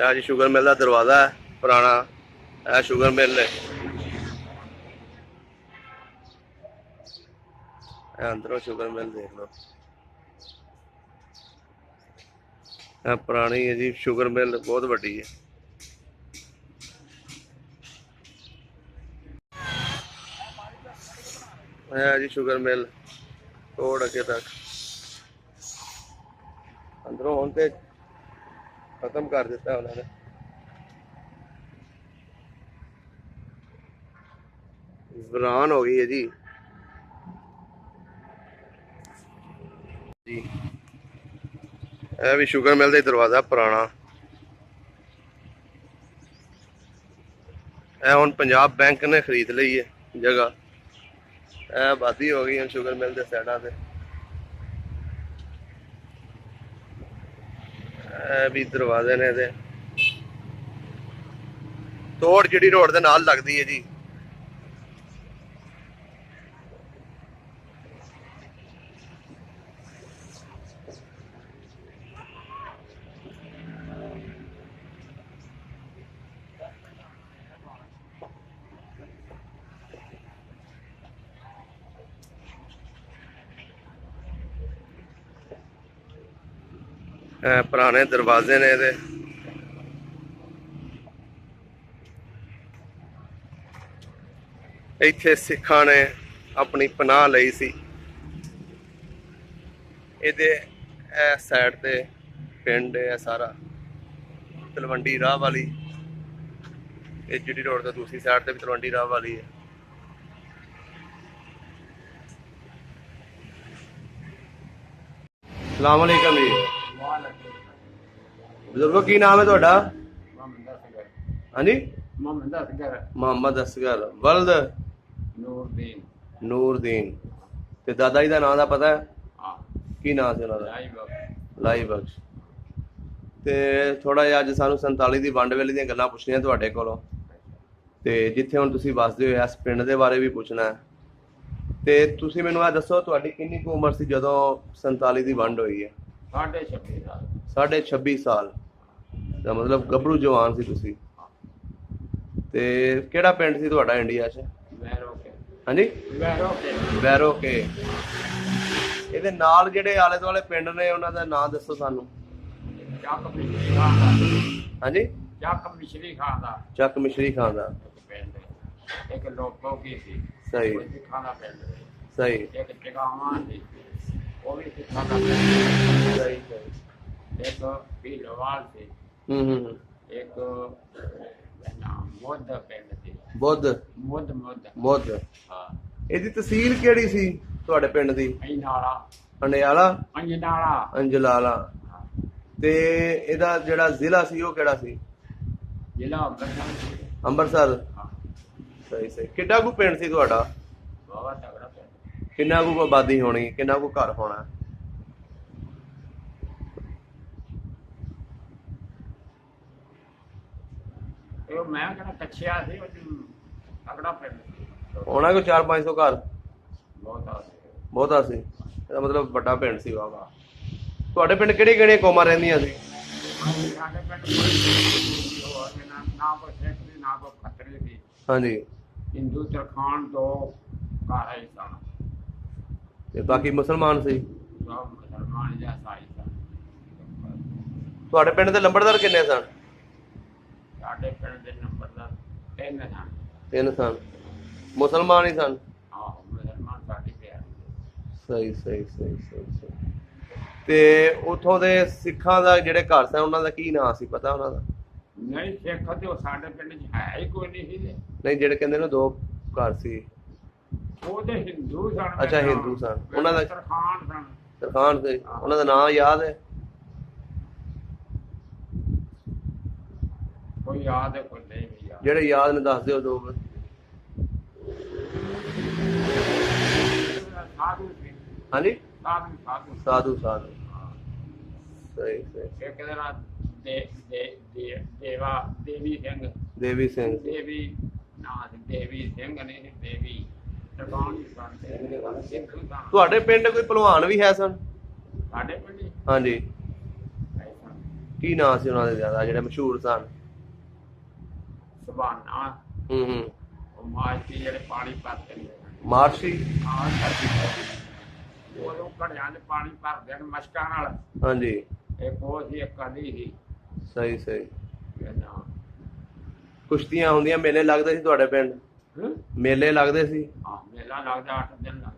जी sugar mill का दरवाजा है पुराना, है शुगर मिल है। अंदरों शुगर मिल देख लो, पुरानी है जी शुगर मिल, बहुत बड़ी है। जी शुगर मिल तोड़ अगे तक, अंदरों हम तो खत्म कर दिता उन्होंने। वीरान हो गई है जी। जी यह भी शुगर मिल का दरवाजा पुराना, यह हुण पंजाब बैंक ने खरीद ली है जगह, यह आबादी हो गई है शुगर मिल के साइडा से। भी दरवाजे ने दे तोड़ जिहड़ी रोड के नाल लगती है जी। पुराने दरवाजे ने दे, इत्थे सिखां ने अपनी पनाह लई सी। इहदे साइड ते पिंड है सारा, तलवंडी राह वाली, जीटी रोड तो दूसरी साइड ते भी तलवंडी राह वाली है। सलाम अलैकुम जी। बुजुर्गो की नाम है तुहाडा? हाँ जी मोहम्मद असगर वल्द नूरदीन। ते दादा जी का नाम दा पता है? की नाम से उन्होंने? लाई बख्श। ते थोड़ा जिहा अज सानू 47 की वंड वेले दीयां गल्लां पुछनियां तुहाडे कोलों, ते जिथे हुण तुसीं वसदे हो इस पिंड दे बारे भी पुछना है। ते तुसीं मैनूं आ दसो तुहाडी किन्नी कुछ उमर सी जदों 47 की वंड होई है? 26.5 साल दा मतलब गभरू जवान सी तुसीं। ते किहड़ा पिंड सी तुहाडा इंडिया च? हाँ जी वैरो के। ਇਹਦੇ ਨਾਲ ਜਿਹੜੇ ਆਲੇ ਦੁਆਲੇ ਪਿੰਡ ਨੇ ਉਹਨਾਂ ਦਾ ਨਾਮ ਦੱਸੋ ਸਾਨੂੰ। ਹਾਂਜੀ ਚੱਕ ਮਿਸ਼ਰੀ ਖਾਨ ਦਾ ਇੱਕ ਲੋਕੋ ਕੀ ਸੀ, ਸਹੀ ਸਿੱਖਾਂ ਦਾ ਪਿੰਡ ਸੀ। ਸਹੀ ਇੱਕ ਜਗਾਵਾਂ ਸੀ, ਉਹ ਵੀ ਸਿੱਖਾਂ ਦਾ ਪਿੰਡ ਸਹੀ ਸੀ। ਇੱਕ ਭੀਲੋਵਾਲ ਸੀ, ਇੱਕ ਮੁੱਧ ਪਿੰਡ ਸੀ। ਬੁੱਧ ਮੁੱਧ। ਹਾਂ ਇਹਦੀ ਤਹਿਸੀਲ ਕਿਹੜੀ ਸੀ ਤੁਹਾਡੇ ਪਿੰਡ ਦੀ? ਅੰਡਿਆਲਾ ਅੰਜਲਾਲਾ। ਤੇ ਇਹਦਾ ਜਿਹੜਾ ਜ਼ਿਲ੍ਹਾ ਸੀ ਉਹ ਕਿਹੜਾ ਸੀ? ਜ਼ਿਲ੍ਹਾ ਅੰਮ੍ਰਿਤਸਰ। ਸਹੀ ਸਹੀ। ਕਿੱਡਾ ਕੁ ਪਿੰਡ ਸੀ ਤੁਹਾਡਾ? ਬਹੁਤ ਤਗੜਾ ਪਿੰਡ। ਕਿੰਨਾ ਕੁ ਆਬਾਦੀ ਹੋਣੀ, ਕਿੰਨਾ ਕੁ ਘਰ ਹੋਣਾ? ਇਹ ਮੈਂ ਕਹਿੰਦਾ ਕੱਚਿਆ ਸੀ, ਤਗੜਾ ਪਿੰਡ ਹੋਣਾ ਕੋਈ 400-500 ਘਰ? ਬਹੁਤਾ ਸੀ। ਇਹਦਾ ਮਤਲਬ ਵੱਡਾ ਪਿੰਡ ਸੀ ਵਾਵਾ। ਤੁਹਾਡੇ ਪਿੰਡ ਕਿਹੜੀਆਂ ਕਿਹੜੀਆਂ ਕੌਮਾਂ ਰਹਿੰਦੀਆਂ ਸੀ? ਸਾਡੇ ਪਿੰਡ ਨਾ ਕੋਈ ਸਿੱਖ ਸੀ ਨਾ ਕੋਈ ਖੱਤਰੀ ਸੀ। ਹਾਂਜੀ ਹਿੰਦੂ ਤਰਖਾਣ ਤੋਂ ਘਰ ਹੀ ਸਨ, ਤੇ ਬਾਕੀ ਮੁਸਲਮਾਨ ਸੀ। ਸਭ ਮੁਸਲਮਾਨ ਜਾਂ ਈਸਾਈ ਸਨ। ਤੁਹਾਡੇ ਪਿੰਡ ਦੇ ਲੰਬੜਦਾਰ ਕਿੰਨੇ ਸਨ? ਸਾਡੇ ਪਿੰਡ ਦੇ ਨੰਬਰਦਾਰ 3 ਸਨ। 3 ਸਨ। ਮੁਸਲਮਾਨ ਹੀ ਸਨ? ਆਹੋ ਮੁਸਲਮਾਨ ਸਾਡੀ ਪਿਆਰ। ਸਹੀ ਸਹੀ ਸਹੀ ਸਹੀ ਸਹੀ। ਤੇ ਉਥੋਂ ਦੇ ਸਿੱਖਾਂ ਦਾ ਜਿਹੜੇ ਘਰ ਸਨ ਉਹਨਾਂ ਦਾ ਕੀ ਨਾਂ ਸੀ, ਪਤਾ ਉਹਨਾਂ ਦਾ? ਨਹੀਂ ਸਿੱਖ ਤੇ ਉਹ ਸਾਡੇ ਪਿੰਡ 'ਚ ਹੈ ਹੀ ਕੋਈ ਨਹੀਂ ਸੀ। ਨਹੀਂ ਜਿਹੜੇ ਕਹਿੰਦੇ ਨੇ 2 ਘਰ ਸੀ ਉਹ ਤੇ ਹਿੰਦੂ ਸਨ। ਅੱਛਾ ਹਿੰਦੂ ਸਨ। ਉਹਨਾਂ ਦਾ ਤਰਖਾਣ ਸਨ। ਤਰਖਾਣ ਸੀ। ਉਹਨਾਂ ਦਾ ਨਾਂ ਯਾਦ ਹੈ? ਕੋਈ ਯਾਦ ਹੈ ਕੋਈ ਨਹੀਂ ਵੀ ਯਾਦ। ਜਿਹੜੇ ਯਾਦ ਨੇ ਦੱਸ ਦਿਓ 2। ਸਾਧੂ ਸੀ। ਹਾਂਜੀ ਸਾਧੂ ਸਾਧੂ। ਸਹੀ ਸਹੀ। ਇੱਕ ਦਿਨ ਦੇਵੀ ਸਿੰਘ ਦੇਵੀ ਨਾਂ ਸੀ। ਦੇਵੀ ਸਿੰਘ ਨਹੀਂ ਦੇਵੀ ਤਰਖਾਣ ਸਨ। ਤੁਹਾਡੇ ਪਿੰਡ ਕੋਈ ਭਲਵਾਨ ਵੀ ਹੈ ਸਨ? ਸਾਡੇ ਪਿੰਡ ਹਾਂਜੀ ਕੀ ਨਾਂ ਸੀ ਉਹਨਾਂ ਦੇ ਜ਼ਿਆਦਾ ਜਿਹੜੇ ਮਸ਼ਹੂਰ ਸਨ? ਸਬਾਨਾ ਹੂੰ। ਉਹ ਮਾਰਤੀ ਜਿਹੜੇ ਪਾਣੀ ਭਰਦੇ ਨੇ ਮਾਰਸ਼ੀ। ਆਹ ਉਦੋਂ ਘੜਿਆਂ 'ਚ ਪਾਣੀ ਭਰਦੇ ਨੇ ਮਸ਼ਕਾਂ ਨਾਲ। ਹਾਂਜੀ। ਇੱਕ ਉਹ ਸੀ, ਇੱਕ ਕਦੀ ਸੀ। ਸਹੀ ਸਹੀ। ਇਹ ਨਾ ਕੁਸ਼ਤੀਆਂ ਹੁੰਦੀਆਂ, ਮੇਲੇ ਲੱਗਦੇ ਸੀ ਤੁਹਾਡੇ ਪਿੰਡ? ਮੇਲੇ ਲੱਗਦੇ ਸੀ? ਮੇਲਾ ਲੱਗਦਾ 8 ਦਿਨ ਲੱਗਦਾ।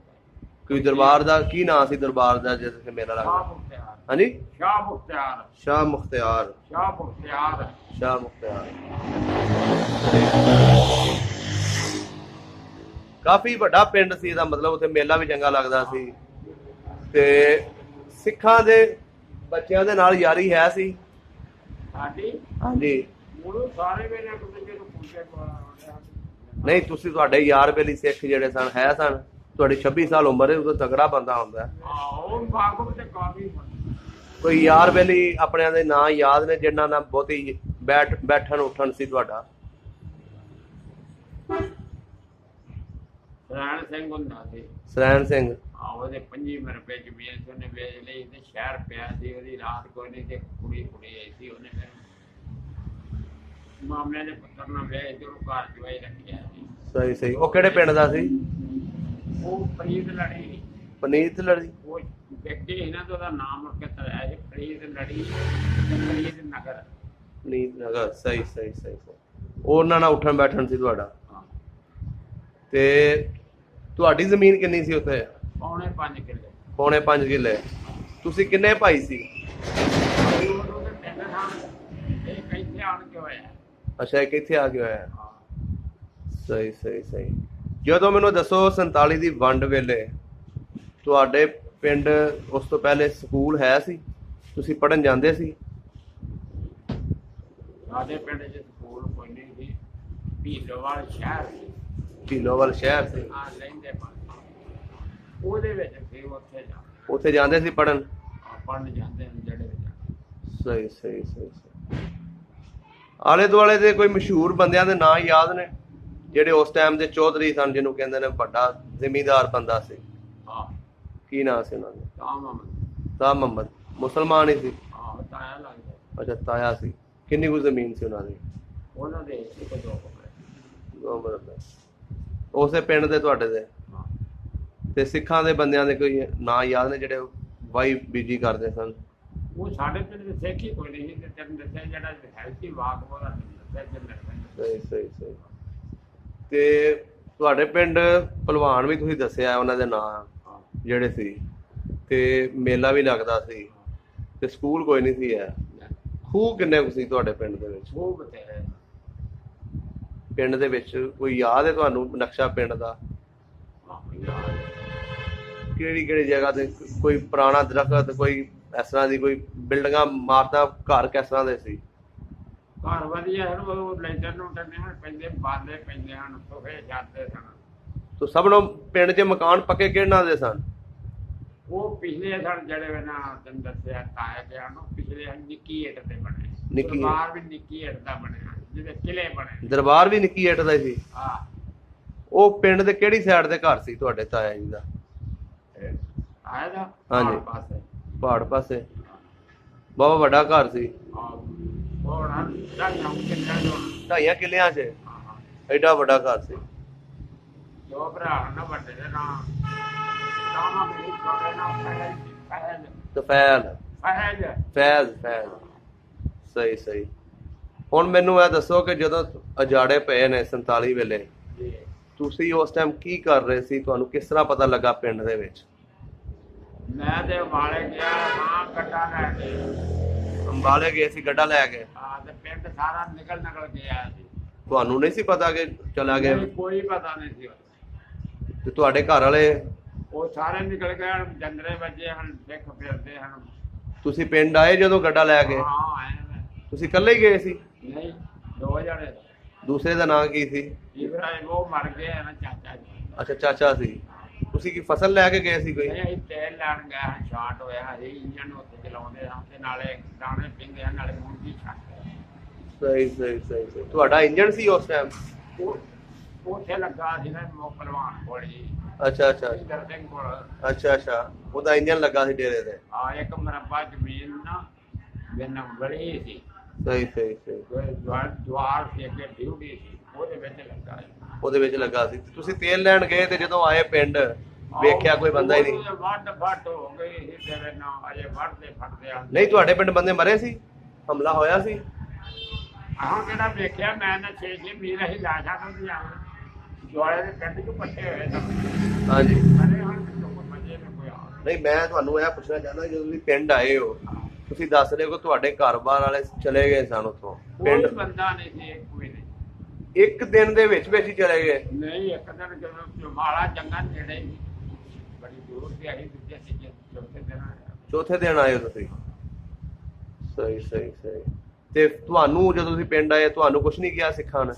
ਕੋਈ ਦਰਬਾਰ ਦਾ ਕੀ ਨਾਂ ਸੀ ਦਰਬਾਰ ਦਾ ਜਿੱਥੇ ਮੇਲਾ ਲੱਗਦਾ? ਸ਼ਾਹ ਮੁਖਤਿਆਰ। ਹਾਂਜੀ। ਸ਼ਾਹ ਮੁਖਤਿਆਰ। ਸ਼ਾਹ ਮੁਖਤਿਆਰ। ਸ਼ਾਹ ਮੁਖਤਿਆਰ। ਸ਼ਾਹ ਮੁਖਤਿਆਰ। ਕਾਫੀ ਵੱਡਾ ਪਿੰਡ ਸੀ ਇਹਦਾ ਮਤਲਬ, ਉੱਥੇ ਮੇਲਾ ਵੀ ਚੰਗਾ ਲੱਗਦਾ ਸੀ। ਤੇ ਸਿੱਖਾਂ ਦੇ ਬੱਚਿਆਂ ਦੇ ਨਾਲ ਯਾਰੀ ਹੈ ਸੀ ਸਾਡੀ? ਹਾਂਜੀ। ਉਹ ਸਾਰੇ ਵੇਲੇ ਇੱਕ ਦੂਜੇ ਨੂੰ ਪੁੱਛੇ ਨਹੀਂ, ਤੁਸੀਂ ਤੁਹਾਡੇ ਯਾਰ ਬੇਲੀ ਸਿੱਖ ਜਿਹੜੇ ਸਨ ਹੈ ਸਨ? ਤੁਹਾਡੀ 26 ਸਾਲ ਉਮਰ ਹੈ, ਉਦੋਂ ਤਗੜਾ ਬੰਦਾ ਹੁੰਦਾ। ਉਹ ਬਾਗਮ ਤੇ ਕਾਫੀ ਕੋਈ ਯਾਰ ਬੇਲੀ ਆਪਣਿਆਂ ਦੇ ਨਾਂ ਯਾਦ ਨੇ ਜਿਨ੍ਹਾਂ ਨਾਲ ਬਹੁਤੀ ਬੈਠਣ ਉੱਠਣ ਸੀ ਤੁਹਾਡਾ? ਸਰੈਣ ਸਿੰਘ ਹੁੰਦਾ ਸੀ। ਸਰੈਣ ਸਿੰਘ। ਉਹਦੇ 25 ਰੁਪਏ ਜ਼ਮੀਨ ਸੀ, ਉਹਨੇ ਵੇਚ ਲਈ ਤੇ ਸ਼ਹਿਰ ਪਿਆ ਸੀ। ਉਹਦੀ ਰਾਤ ਕੋਈ ਨਹੀਂ ਤੇ ਕੁੜੀ ਆਈ ਸੀ, ਉਹਨੇ ਫਿਰ ਮਾਮਲੇ ਦੇ ਪੁੱਤਰ ਨਾਲ ਵੇਚ ਤੇ ਉਹਨੂੰ ਘਰ ਜਵਾਈ ਰੱਖਿਆ ਸੀ। ਸਹੀ ਸਹੀ। ਉਹ ਕਿਹੜੇ ਪਿੰਡ ਦਾ ਸੀ? ਉਹ ਪ੍ਰੀਤ ਲੜੀ। ਪਨੀਤ ਲੜੀ। ਉਹ ਵਿਅਕਤੀ ਇਹਨਾਂ ਦਾ ਉਹਦਾ ਨਾਮ ਮੁੜ ਕੇ ਤਰਾਇਆ ਸੀ, ਪ੍ਰੀਤ ਲੜੀ ਤੇ ਪ੍ਰੀਤ ਨਗਰ। ਪਨੀਤ ਨਗਰ। ਸਹੀ ਸਹੀ ਸਹੀ। ਉਹਨਾਂ ਨਾਲ ਉੱਠਣ ਬੈਠਣ ਸੀ ਤੁਹਾਡਾ। ਤੇ ਤੁਹਾਡੀ ਜ਼ਮੀਨ ਕਿੰਨੀ ਸੀ ਉੱਥੇ? ਪੌਣੇ 5 ਕਿੱਲੇ। ਪੌਣੇ 5 ਕਿੱਲੇ। ਤੁਸੀਂ ਕਿੰਨੇ ਭਾਈ ਸੀ? ਇਹ ਕਿੱਥੇ ਆਣ ਕੇ ਹੋਇਆ? ਅੱਛਾ, ਇਹ ਕਿੱਥੇ ਆ ਕੇ ਹੋਇਆ? ਸਹੀ ਸਹੀ ਸਹੀ। ਜਦੋਂ ਮੈਨੂੰ ਦੱਸੋ 47 ਦੀ ਵੰਡ ਵੇਲੇ ਤੁਹਾਡੇ ਪਿੰਡ ਉਸ ਤੋਂ ਪਹਿਲੇ ਸਕੂਲ ਹੈ ਸੀ? ਤੁਸੀਂ ਪੜ੍ਹਨ ਜਾਂਦੇ ਸੀ? ਸਾਡੇ ਪਿੰਡ 'ਚ ਸਕੂਲ ਕੋਈ ਨਹੀਂ ਸੀ। ਭੀਲੋਵਾਲ ਸ਼ਹਿਰ ਸੀ। ਢੀਲੋਵਾਲ ਸ਼ਹਿਰ ਸੀ? ਲੈਂਦੇ ਉਹਦੇ ਵਿੱਚ ਸੀ। ਉੱਥੇ ਜਾਂਦੇ ਸੀ ਪੜ੍ਹਨ? ਪੜ੍ਹਨ ਜਾਂਦੇ ਨੇ ਜਿਹੜੇ ਵਿੱਚ। ਸਹੀ ਸਹੀ ਸਹੀ ਸਹੀ। ਆਲੇ ਦੁਆਲੇ ਦੇ ਕੋਈ ਮਸ਼ਹੂਰ ਬੰਦਿਆਂ ਦੇ ਨਾਂ ਯਾਦ ਨੇ ਜਿਹੜੇ ਉਸ ਟਾਈਮ ਦੇ ਚੌਧਰੀ ਸਨ, ਜਿਹਨੂੰ ਕਹਿੰਦੇ ਨੇ ਵੱਡਾ ਜ਼ਿਮੀਂਦਾਰ ਬੰਦਾ ਸੀ? ਹਾਂ। ਕੀ ਨਾਂ ਸੀ ਉਹਨਾਂ ਦਾ? ਤਾਂ ਮੁਹੰਮਦ। ਤਾਂ ਮੁਹੰਮਦ। ਮੁਸਲਮਾਨ ਹੀ ਸੀ? ਹਾਂ, ਤਾਇਆ ਲੱਗਦਾ। ਅੱਛਾ, ਤਾਇਆ ਸੀ। ਕਿੰਨੀ ਕੁ ਜ਼ਮੀਨ ਸੀ ਉਹਨਾਂ ਦੀ? ਉਹਨਾਂ ਦੇ ਇੱਕ ਦੋ ਕਮਰੇ। 2 ਮਰਲੇ। ਉਸੇ ਪਿੰਡ ਦੇ ਤੁਹਾਡੇ ਦੇ? ਹਾਂ। ਤੇ ਸਿੱਖਾਂ ਦੇ ਬੰਦਿਆਂ ਦੇ ਕੋਈ ਨਾਂ ਯਾਦ ਨੇ ਜਿਹੜੇ ਵਾਈ ਬੀਜੀ ਕਰਦੇ ਸਨ? ਉਹ ਸਾਡੇ ਪਿੰਡ ਦੇ ਸਿੱਖ ਹੀ ਕੋਈ ਨਹੀਂ ਸੀ। ਤੇ ਤੈਨੂੰ ਦੱਸਿਆ ਜਿਹੜਾ ਹੈ ਸੀ ਵਾਕ ਉਹਦਾ ਦੱਸਿਆ ਜਿੰਨਾ। ਸਹੀ ਸਹੀ ਸਹੀ। ਤੇ ਤੁਹਾਡੇ ਪਿੰਡ ਭਲਵਾਨ ਵੀ ਤੁਸੀਂ ਦੱਸਿਆ ਉਹਨਾਂ ਦੇ ਨਾਂ ਜਿਹੜੇ ਸੀ, ਤੇ ਮੇਲਾ ਵੀ ਲੱਗਦਾ ਸੀ, ਤੇ ਸਕੂਲ ਕੋਈ ਨਹੀਂ ਸੀ ਹੈ। ਖੂਹ ਕਿੰਨੇ ਕੁ ਸੀ ਤੁਹਾਡੇ ਪਿੰਡ ਦੇ ਵਿੱਚ? ਉਹ ਬਤੇਰੇ। ਪਿੰਡ ਦੇ ਵਿੱਚ ਕੋਈ ਯਾਦ ਹੈ ਤੁਹਾਨੂੰ ਨਕਸ਼ਾ ਪਿੰਡ ਦਾ? ਕਿਹੜੀ ਕਿਹੜੀ ਜਗ੍ਹਾ ਤੇ ਕੋਈ ਪੁਰਾਣਾ ਦਰਖਤ, ਕੋਈ ਇਸ ਤਰ੍ਹਾਂ ਦੀ ਕੋਈ ਬਿਲਡਿੰਗਾਂ, ਇਮਾਰਤਾਂ, ਘਰ ਕਿਸ ਤਰ੍ਹਾਂ ਦੇ ਸੀ? ਘਰ ਵਧੀਆ ਹਨ। ਉਹ ਲੈਂਟਰ ਨੂੰ ਟੰਨੇ ਪੈਂਦੇ, ਬਾਲੇ ਪੈਂਦੇ ਹਨ, ਸੋਫੇ ਜਾਂਦੇ ਸਨ। ਤੋ ਸਭ ਨੂੰ ਪਿੰਡ 'ਚ ਮਕਾਨ ਪੱਕੇ ਕਿਹਨਾਂ ਦੇ ਸਨ? ਉਹ ਪਿਛਲੇ ਸਨ ਜਿਹੜੇ ਨਾ ਤੈਨੂੰ ਦੱਸਿਆ ਤਾਇਆ ਗਿਆ ਨੂੰ, ਪਿਛਲੇ ਨਿੱਕੀ ਇੱਟ ਤੇ ਬਣੇ। ਦਰਬਾਰ ਵੀ ਨਿੱਕੀ ਇੱਟ ਦਾ ਬਣਿਆ, ਜਿਹਦੇ ਕਿਲੇ ਬਣੇ। ਦਰਬਾਰ ਵੀ ਨਿੱਕੀ ਇੱਟ ਦਾ ਸੀ? ਹਾਂ। ਉਹ ਪਿੰਡ ਦੇ ਕਿਹੜੀ ਸਾਈਡ ਤੇ ਘਰ ਸੀ ਤੁਹਾਡੇ ਤਾਇਆ ਜੀ ਦਾ? ਆਇਆ ਦਾ? ਹਾਂਜੀ, ਪਾਸੇ। ਪਹਾੜ ਪਾਸੇ। ਬਹੁਤ ਵੱਡਾ ਘਰ ਸੀ? ਉਹ 2.5 ਕਿੱਲਿਆਂ 'ਚ ਐਡਾ ਵੱਡਾ ਘਰ ਸੀ? ਦੋ ਭਰਾ ਨਾ ਵੱਡੇ ਦੇ ਨਾਂ ਨਾਮ ਮੇਰੇ ਛੋਟੇ ਨਾਮ ਫੈਜ਼। ਸਹੀ ਸਹੀ। ਹੁਣ ਮੈਨੂੰ ਇਹ ਦੱਸੋ ਕਿ ਜਦੋਂ ਅਜਾੜੇ ਪਏ ਨੇ 47 ਵੇਲੇ, ਤੁਸੀਂ ਉਸ ਟਾਈਮ ਕੀ ਕਰ ਰਹੇ ਸੀ? ਤੁਹਾਨੂੰ ਕਿਸ ਤਰ੍ਹਾਂ ਪਤਾ ਲੱਗਾ ਪਿੰਡ ਦੇ ਵਿੱਚ? ਮੈਂ ਤੇ ਅੰਬਾਲੇ ਗਿਆ ਹਾਂ, ਗੱਡਾ ਲੈ ਕੇ। ਅੰਬਾਲੇ ਗਏ ਸੀ ਗੱਡਾ ਲੈ ਕੇ? ਹਾਂ। ਤੇ ਪਿੰਡ ਸਾਰਾ ਨਿਕਲ ਗਿਆ ਸੀ। ਤੁਹਾਨੂੰ ਨਹੀਂ ਸੀ ਪਤਾ ਕਿ ਚਲਾ ਗਿਆ? ਕੋਈ ਪਤਾ ਨਹੀਂ ਸੀ। ਤੇ ਤੁਹਾਡੇ ਘਰ ਵਾਲੇ? ਉਹ ਸਾਰੇ ਨਿਕਲ ਗਏ, ਜੰਗਰੇ ਵੱਜੇ ਹਨ, ਸਿੱਖ ਫਿਰਦੇ ਹਨ। ਤੁਸੀਂ ਪਿੰਡ ਆਏ ਜਦੋਂ ਗੱਡਾ ਲੈ ਕੇ? ਹਾਂ, ਆਏ ਮੈਂ। ਤੁਸੀਂ ਇਕੱਲੇ ਹੀ ਗਏ ਸੀ? ਨਹੀਂ, 2 ਜਣੇ। ਦੂਸਰੇ ਦਾ ਨਾਂ ਕੀ ਸੀ? ਇਬਰਾਹਿਮ। ਉਹ ਮਰ ਗਏ ਨਾ, ਚਾਚਾ ਜੀ। ਅੱਛਾ, ਚਾਚਾ ਸੀ। ਤੁਸੀਂ ਕੀ ਫਸਲ ਲੈ ਕੇ ਗਏ ਸੀ ਕੋਈ? ਨਹੀਂ, ਤੇਲ ਲੈਣ ਗਏ ਹਾਂ, ਸ਼ਾਰਟ ਹੋਇਆ ਸੀ। ਇੰਜਣ ਉੱਥੇ ਚਲਾਉਂਦੇ ਹਾਂ ਤੇ ਨਾਲੇ ਦਾਣੇ ਪੀਂਦੇ ਹਨ, ਨਾਲੇ ਮੁੰਡੀ ਛੱਡਦੇ। ਸਹੀ ਸਹੀ ਸਹੀ ਸਹੀ। ਤੁਹਾਡਾ ਇੰਜਣ ਸੀ ਉਸ ਟਾਈਮ? ਉੱਥੇ ਲੱਗਾ ਸੀ ਨਾ ਪਹਿਲਵਾਨ ਕੋਲ ਜੀ। ਅੱਛਾ ਅੱਛਾ ਸਿੰਘ ਕੋਲ। ਅੱਛਾ ਅੱਛਾ। ਉਹਦਾ ਇੰਜਣ ਲੱਗਾ ਸੀ ਡੇਰੇ ਤੇ? ਹਾਂ, 1 ਮਰਬਾ ਜ਼ਮੀਨ ਨਾ ਬਿਨਾਂ ਬੜੀ ਸੀ ਸਹੀ ਸਹੀ ਸਹੀ ਦੁਆਰ ਸੀ ਅੱਗੇ ਡਿਊਟੀ ਸੀ ਉਹਦੇ ਵਿੱਚ ਲੱਗਾ ਸੀ। ਉਹਦੇ ਵਿੱਚ ਲੱਗਾ ਸੀ। ਤੁਸੀਂ ਤੇਲ ਲੈਣ ਗਏ ਤੇ ਜਦੋਂ ਆਏ ਪਿੰਡ ਵੇਖਿਆ ਕੋਈ ਬੰਦਾ ਹੀ ਨਹੀਂ? ਵੱਢ ਫੱਟ ਹੋ ਗਈ ਸੀ ਤੇਰੇ ਨਾਲ ਅਜੇ ਵੱਢਦੇ ਫੱਟਦੇ ਆ। ਨਹੀਂ ਤੁਹਾਡੇ ਪਿੰਡ ਬੰਦੇ ਮਰੇ ਸੀ? ਹਮਲਾ ਹੋਇਆ ਸੀ? ਆਹ ਜਿਹੜਾ ਵੇਖਿਆ ਮੈਂ ਨਾ 6 ਮੀਲ ਅਸੀਂ ਲਾਸ਼ਾਂ ਤੋਂ ਵੀ ਆਉਂ ਦੁਆਲੇ ਦੇ ਪਿੰਡ ਚ ਪੱਟੇ ਹੋਏ ਸਨ। ਹਾਂਜੀ। ਅਰੇ ਹੁਣ ਕੋਈ ਮਜੇ ਨੇ ਕੋਈ ਆ ਨਹੀਂ ਮੈਂ ਤੁਹਾਨੂੰ ਇਹ ਪੁੱਛਣਾ ਚਾਹੁੰਦਾ ਜਦੋਂ ਤੁਸੀਂ ਪਿੰਡ ਆਏ ਹੋ ਤੁਸੀਂ ਦੱਸ ਰਹੇ ਹੋ ਕਿ ਤੁਹਾਡੇ ਘਰ-ਬਾਰ ਵਾਲੇ ਚਲੇ ਗਏ ਸਨ ਉੱਥੋਂ ਪਿੰਡ? ਬੰਦਾ ਨਹੀਂ ਸੀ ਕੋਈ ਨਹੀਂ। ਇੱਕ ਦਿਨ ਦੇ ਵਿੱਚ ਹੀ ਚਲੇ ਗਏ? ਨਹੀਂ ਇੱਕ ਦਿਨ ਜਦੋਂ ਮਾਲਾ ਜੰਗਾਂ ਨੇੜੇ ਹੀ ਬੜੀ ਦੂਰ ਤੇ ਆਈ ਦੂਜੇ ਤੀਜੇ ਚੌਥੇ ਦਿਨ ਆਇਆ। ਚੌਥੇ ਦਿਨ ਆਏ ਹੋ ਤੁਸੀਂ? ਸਹੀ ਸਹੀ ਸਹੀ। ਤੇ ਤੁਹਾਨੂੰ ਜਦੋਂ ਤੁਸੀਂ ਪਿੰਡ ਆਏ ਤੁਹਾਨੂੰ ਕੁਝ ਨਹੀਂ ਕਿਹਾ ਸਿੱਖਾਂ ਨੇ?